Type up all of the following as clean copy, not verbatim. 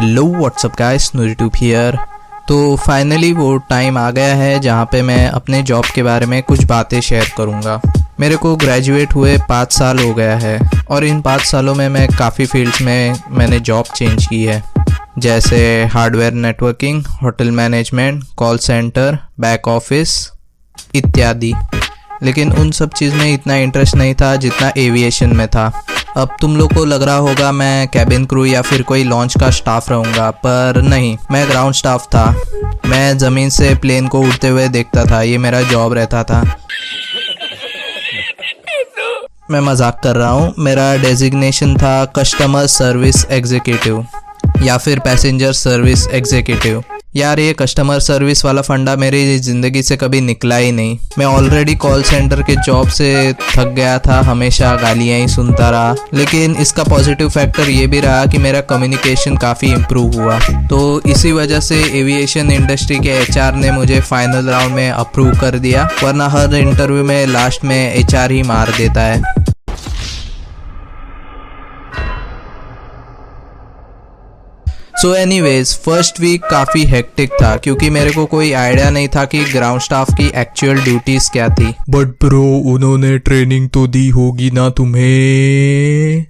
Hello what's up guys, NooriTube here. तो finally वो time आ गया है जहाँ पे मैं अपने जॉब के बारे में कुछ बातें शेयर करूँगा। मेरे को ग्रेजुएट हुए 5 साल हो गया है और इन 5 सालों में मैं काफ़ी फील्ड्स में मैंने जॉब चेंज की है, जैसे hardware networking, hotel management, call centre, back office इत्यादि। लेकिन उन सब चीज़ में इतना इंटरेस्ट नहीं था जितना एविएशन में था। अब तुम लोग को लग रहा होगा मैं कैबिन क्रू या फिर कोई लॉन्च का स्टाफ रहूँगा, पर नहीं, मैं ग्राउंड स्टाफ था। मैं ज़मीन से प्लेन को उड़ते हुए देखता था, ये मेरा जॉब रहता था। मैं मजाक कर रहा हूँ। मेरा डेजिग्नेशन था कस्टमर सर्विस एग्जीक्यूटिव या फिर पैसेंजर सर्विस एग्जीक्यूटिव। यार, ये कस्टमर सर्विस वाला फंडा मेरी ज़िंदगी से कभी निकला ही नहीं। मैं ऑलरेडी कॉल सेंटर के जॉब से थक गया था, हमेशा गालियाँ ही सुनता रहा। लेकिन इसका पॉजिटिव फैक्टर ये भी रहा कि मेरा कम्युनिकेशन काफ़ी इम्प्रूव हुआ। तो इसी वजह से एविएशन इंडस्ट्री के एचआर ने मुझे फाइनल राउंड में अप्रूव कर दिया, वरना हर इंटरव्यू में लास्ट में एचआर ही मार देता है। सो एनीवेज, फर्स्ट वीक काफ़ी हेक्टिक था क्योंकि मेरे को कोई आइडिया नहीं था कि ग्राउंड स्टाफ की एक्चुअल ड्यूटीज क्या थी। बट ब्रो, उन्होंने ट्रेनिंग तो दी होगी ना तुम्हें?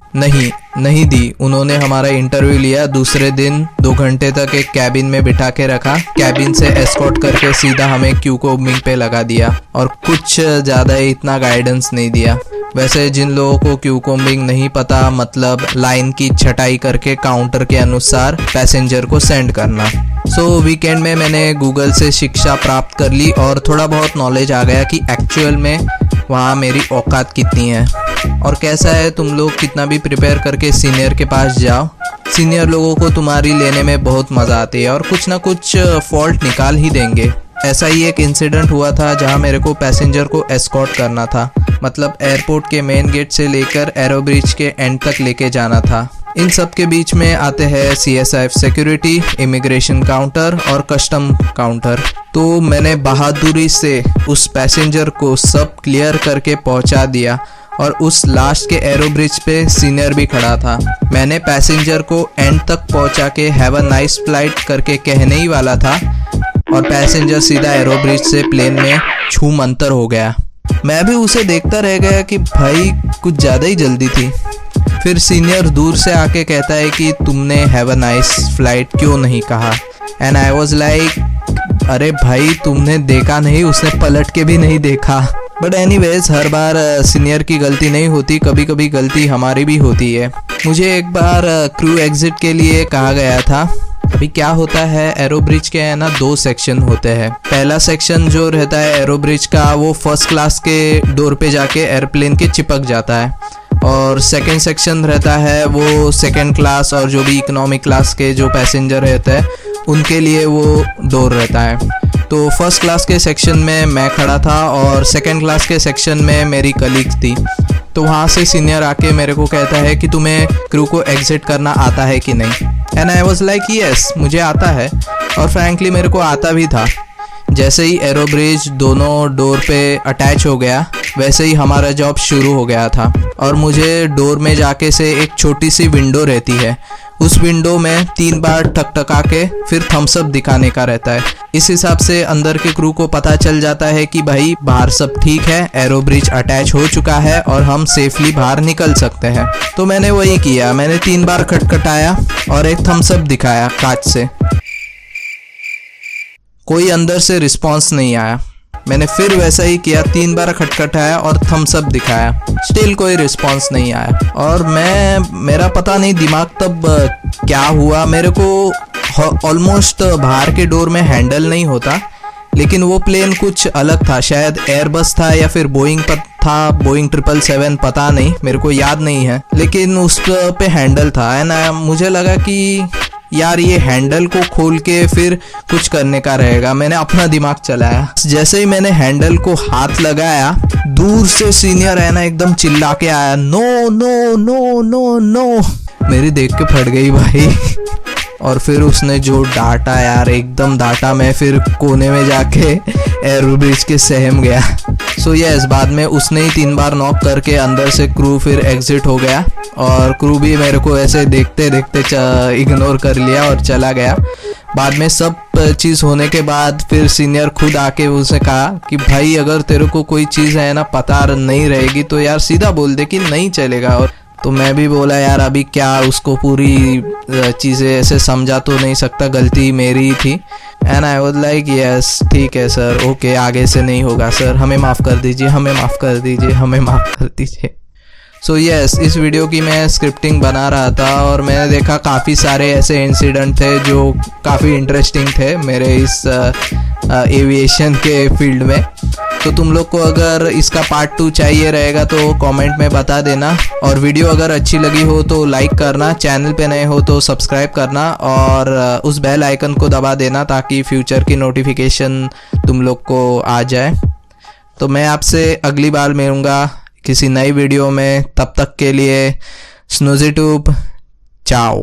नहीं दी। उन्होंने हमारा इंटरव्यू लिया, दूसरे दिन 2 घंटे तक एक कैबिन में बिठा के रखा, कैबिन से एस्कॉर्ट करके सीधा हमें क्यू कोबिंग पे लगा दिया और कुछ ज़्यादा इतना गाइडेंस नहीं दिया। वैसे जिन लोगों को क्यू कोबिंग नहीं पता, मतलब लाइन की छटाई करके काउंटर के अनुसार पैसेंजर को सेंड करना। सो वीकेंड में मैंने गूगल से शिक्षा प्राप्त कर ली और थोड़ा बहुत नॉलेज आ गया कि एक्चुअल में वहाँ मेरी औकात कितनी है और कैसा है। तुम लोग कितना भी प्रिपेयर करके सीनियर के पास जाओ, सीनियर लोगों को तुम्हारी लेने में बहुत मज़ा आती है और कुछ ना कुछ फॉल्ट निकाल ही देंगे। ऐसा ही एक इंसिडेंट हुआ था जहाँ मेरे को पैसेंजर को एस्कॉर्ट करना था, मतलब एयरपोर्ट के मेन गेट से लेकर एरो ब्रिज के एंड तक लेके जाना था। इन सब के बीच में आते हैं CSIF सिक्योरिटी, इमिग्रेशन काउंटर और कस्टम काउंटर। तो मैंने बहादुरी से उस पैसेंजर को सब क्लियर करके पहुंचा दिया और उस लास्ट के एरो ब्रिज पे सीनियर भी खड़ा था। मैंने पैसेंजर को एंड तक पहुंचा के हैव अ नाइस फ्लाइट करके कहने ही वाला था और पैसेंजर सीधा एरो ब्रिज से प्लेन में छू मंतर हो गया। मैं भी उसे देखता रह गया कि भाई कुछ ज़्यादा ही जल्दी थी। फिर सीनियर दूर से आके कहता है कि तुमने हैव अ नाइस फ्लाइट क्यों नहीं कहा। एंड आई वाज लाइक, अरे भाई तुमने देखा नहीं, उसने पलट के भी नहीं देखा। But anyways, her bar senior की गलती नहीं होती, कभी कभी गलती हमारी भी होती है। मुझे एक बार क्रू एग्जिट के लिए कहा गया था। अभी क्या होता है, एरो ब्रिज के है ना 2 सेक्शन होते हैं। पहला सेक्शन जो रहता है एरो ब्रिज का, वो फर्स्ट क्लास के डोर पे जाके एयरप्लेन के चिपक जाता है और सेकंड सेक्शन रहता है वो सेकंड क्लास और जो भी इकोनॉमिक क्लास के जो पैसेंजर रहते हैं उनके लिए वो डोर रहता है। तो फर्स्ट क्लास के सेक्शन में मैं खड़ा था और सेकंड क्लास के सेक्शन में मेरी कलीग थी। तो वहाँ से सीनियर आके मेरे को कहता है कि तुम्हें क्रू को एग्जिट करना आता है कि नहीं। And I was like yes, मुझे आता है और फ्रैंकली मेरे को आता भी था। जैसे ही एरो ब्रिज दोनों डोर पे अटैच हो गया, वैसे ही हमारा जॉब शुरू हो गया था और मुझे डोर में जाके से एक छोटी सी विंडो रहती है, उस विंडो में 3 बार ठकठका के फिर थम्स अप दिखाने का रहता है। इस हिसाब से अंदर के क्रू को पता चल जाता है कि भाई बाहर सब ठीक है, एरो ब्रिज अटैच हो चुका है और हम सेफली बाहर निकल सकते हैं। तो मैंने वही किया, मैंने 3 बार खटखटाया और एक थम्स अप दिखाया कांच से। कोई अंदर से रिस्पॉन्स नहीं आया। मैंने फिर वैसा ही किया, 3 बार खटखटाया और थम्स अप दिखाया, स्टिल कोई रिस्पॉन्स नहीं आया। और मेरा पता नहीं दिमाग तब क्या हुआ, मेरे को ऑलमोस्ट बाहर के डोर में हैंडल नहीं होता, लेकिन वो प्लेन कुछ अलग था, शायद एयरबस था या फिर बोइंग पर था, बोइंग 777, पता नहीं, मेरे को याद नहीं है, लेकिन उस पे हैंडल था। एंड मुझे लगा कि यार ये हैंडल को खोल के फिर कुछ करने का रहेगा। मैंने अपना दिमाग चलाया। जैसे ही मैंने हैंडल को हाथ लगाया, दूर से सीनियर है ना एकदम चिल्ला के आया, no no no no no. मेरी देख के फट गई भाई और फिर उसने जो डांटा यार, एकदम डांटा, मैं फिर कोने में जाके एरो ब्रिज के सहम गया। सो यस, बाद में उसने ही 3 बार नॉक करके अंदर से क्रू फिर एग्जिट हो गया और क्रू भी मेरे को ऐसे देखते देखते इग्नोर कर लिया और चला गया। बाद में सब चीज़ होने के बाद फिर सीनियर खुद आके उसे कहा कि भाई अगर तेरे को कोई चीज़ है ना पता नहीं रहेगी तो यार सीधा बोल दे कि नहीं चलेगा। और तो मैं भी बोला यार अभी क्या उसको पूरी चीज़ें ऐसे समझा तो नहीं सकता, गलती मेरी ही थी। And I was like yes ठीक है सर, ओके आगे से नहीं होगा सर, हमें माफ़ कर दीजिए, हमें माफ़ कर दीजिए, हमें माफ़ कर दीजिए। सो यस, इस वीडियो की मैं स्क्रिप्टिंग बना रहा था और मैंने देखा काफ़ी सारे ऐसे इंसिडेंट थे जो काफ़ी इंटरेस्टिंग थे मेरे इस एविएशन के फील्ड में। तो तुम लोग को अगर इसका पार्ट 2 चाहिए रहेगा तो कमेंट में बता देना, और वीडियो अगर अच्छी लगी हो तो लाइक करना, चैनल पे नए हो तो सब्सक्राइब करना और उस बेल आइकन को दबा देना ताकि फ्यूचर की नोटिफिकेशन तुम लोग को आ जाए। तो मैं आपसे अगली बार मिलूँगा किसी नई वीडियो में, तब तक के लिए स्नूज़ी ट्यूब, चाओ।